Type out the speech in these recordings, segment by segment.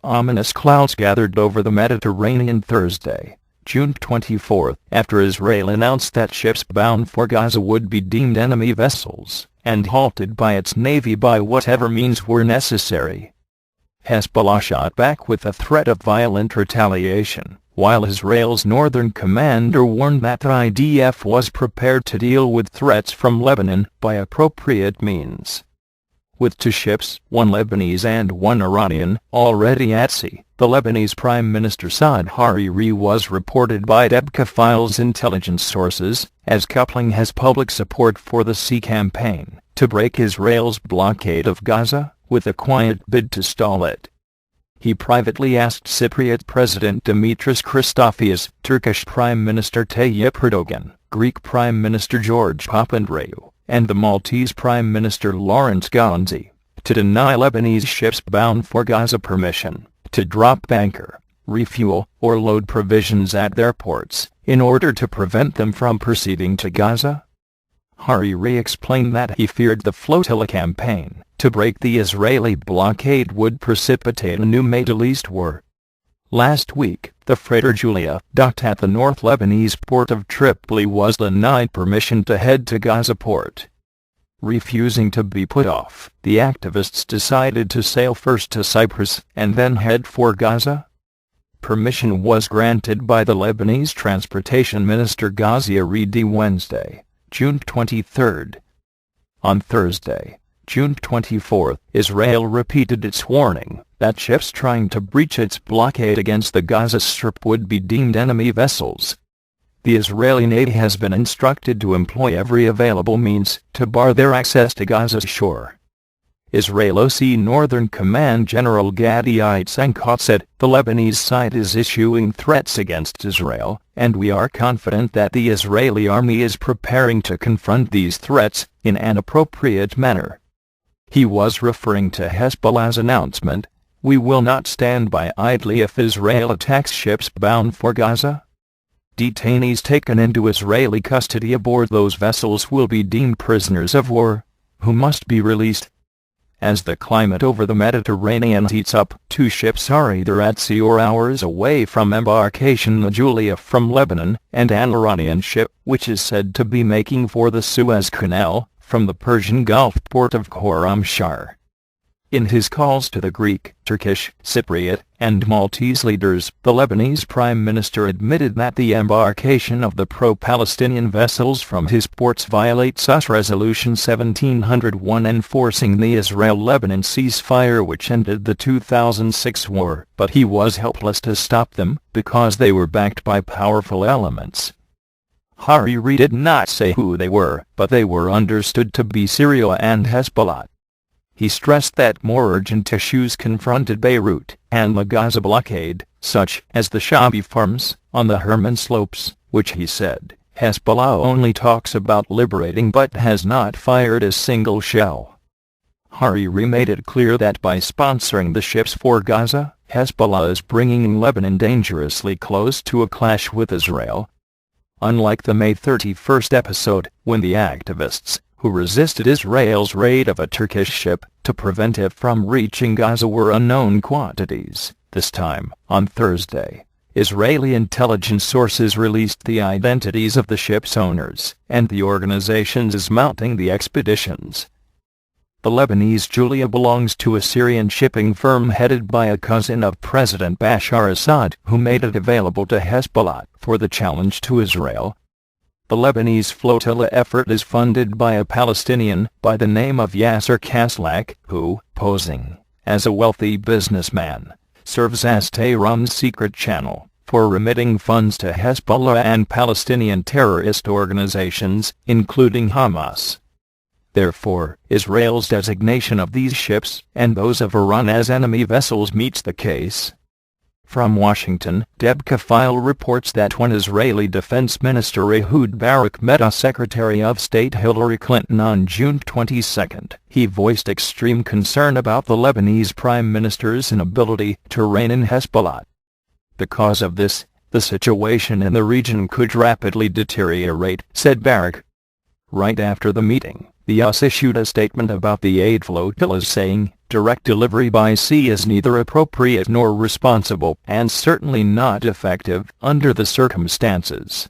Ominous clouds gathered over the Mediterranean Thursday, June 24, after Israel announced that ships bound for Gaza would be deemed enemy vessels and halted by its navy by whatever means were necessary. Hezbollah shot back with a threat of violent retaliation, while Israel's northern commander warned that the IDF was prepared to deal with threats from Lebanon by appropriate means. With 2 ships, 1 Lebanese and 1 Iranian, already at sea, the Lebanese Prime Minister Saad Hariri was reported by DEBKAfile's intelligence sources as coupling his public support for the sea campaign to break Israel's blockade of Gaza with a quiet bid to stall it. He privately asked Cypriot President Demetris Christofias, Turkish Prime Minister Tayyip Erdogan, Greek Prime Minister George Papandreou, and the Maltese Prime Minister Gonzi, to deny Lebanese ships bound for Gaza permission to drop anchor, refuel, or load provisions at their ports, in order to prevent them from proceeding to Gaza. Hariri explained that he feared the flotilla campaign to break the Israeli blockade would precipitate a new Middle East war. Last week, the freighter Julia, docked at the North Lebanese port of Tripoli, was denied permission to head to Gaza port. Refusing to be put off, the activists decided to sail first to Cyprus and then head for Gaza. Permission was granted by the Lebanese Transportation Minister Gonzi Wednesday, June 23. On Thursday, June 24, Israel repeated its warning that ships trying to breach its blockade against the Gaza Strip would be deemed enemy vessels. The Israeli Navy has been instructed to employ every available means to bar their access to Gaza's shore. Israeli Northern Command General Gadi Eisenkot said, "The Lebanese side is issuing threats against Israel, and we are confident that the Israeli army is preparing to confront these threats in an appropriate manner." He was referring to Hezbollah's announcement, "We will not stand by idly if Israel attacks ships bound for Gaza." Detainees taken into Israeli custody aboard those vessels will be deemed prisoners of war, who must be released. As the climate over the Mediterranean heats up, 2 ships are either at sea or hours away from embarkation: the Julia from Lebanon, and an Iranian ship, which is said to be making for the Suez Canal, from the Persian Gulf port of Khorramshahr. In his calls to the Greek, Turkish, Cypriot, and Maltese leaders, the Lebanese Prime Minister admitted that the embarkation of the pro-Palestinian vessels from his ports violates US Resolution 1701 enforcing the Israel-Lebanon ceasefire which ended the 2006 war, but he was helpless to stop them because they were backed by powerful elements. Hariri did not say who they were, but they were understood to be Syria and Hezbollah. He stressed that more urgent issues confronted Beirut and the Gaza blockade, such as the Shabi farms on the Hermon slopes, which he said Hezbollah only talks about liberating but has not fired a single shell. Hariri made it clear that by sponsoring the ships for Gaza, Hezbollah is bringing Lebanon dangerously close to a clash with Israel. Unlike the May 31 episode, when the activists who resisted Israel's raid of a Turkish ship to prevent it from reaching Gaza were unknown quantities, this time, on Thursday, Israeli intelligence sources released the identities of the ship's owners and the organizations mounting the expeditions. The Lebanese Julia belongs to a Syrian shipping firm headed by a cousin of President Bashar Assad, who made it available to Hezbollah for the challenge to Israel. The Lebanese flotilla effort is funded by a Palestinian by the name of Yasser Kaslak, who, posing as a wealthy businessman, serves as Tehran's secret channel for remitting funds to Hezbollah and Palestinian terrorist organizations, including Hamas. Therefore, Israel's designation of these ships and those of Iran as enemy vessels meets the case. From Washington, DEBKAfile reports that when Israeli Defense Minister Ehud Barak met Secretary of State Hillary Clinton on June 22, he voiced extreme concern about the Lebanese Prime Minister's inability to rein in Hezbollah. Because of this, the situation in the region could rapidly deteriorate, said Barak. Right after the meeting, The US issued a statement about the aid flotillas saying, "Direct delivery by sea is neither appropriate nor responsible and certainly not effective under the circumstances.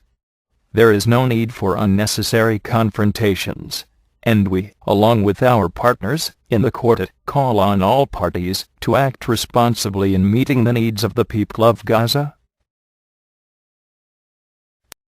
There is no need for unnecessary confrontations, and we, along with our partners in the Quartet, call on all parties to act responsibly in meeting the needs of the people of Gaza."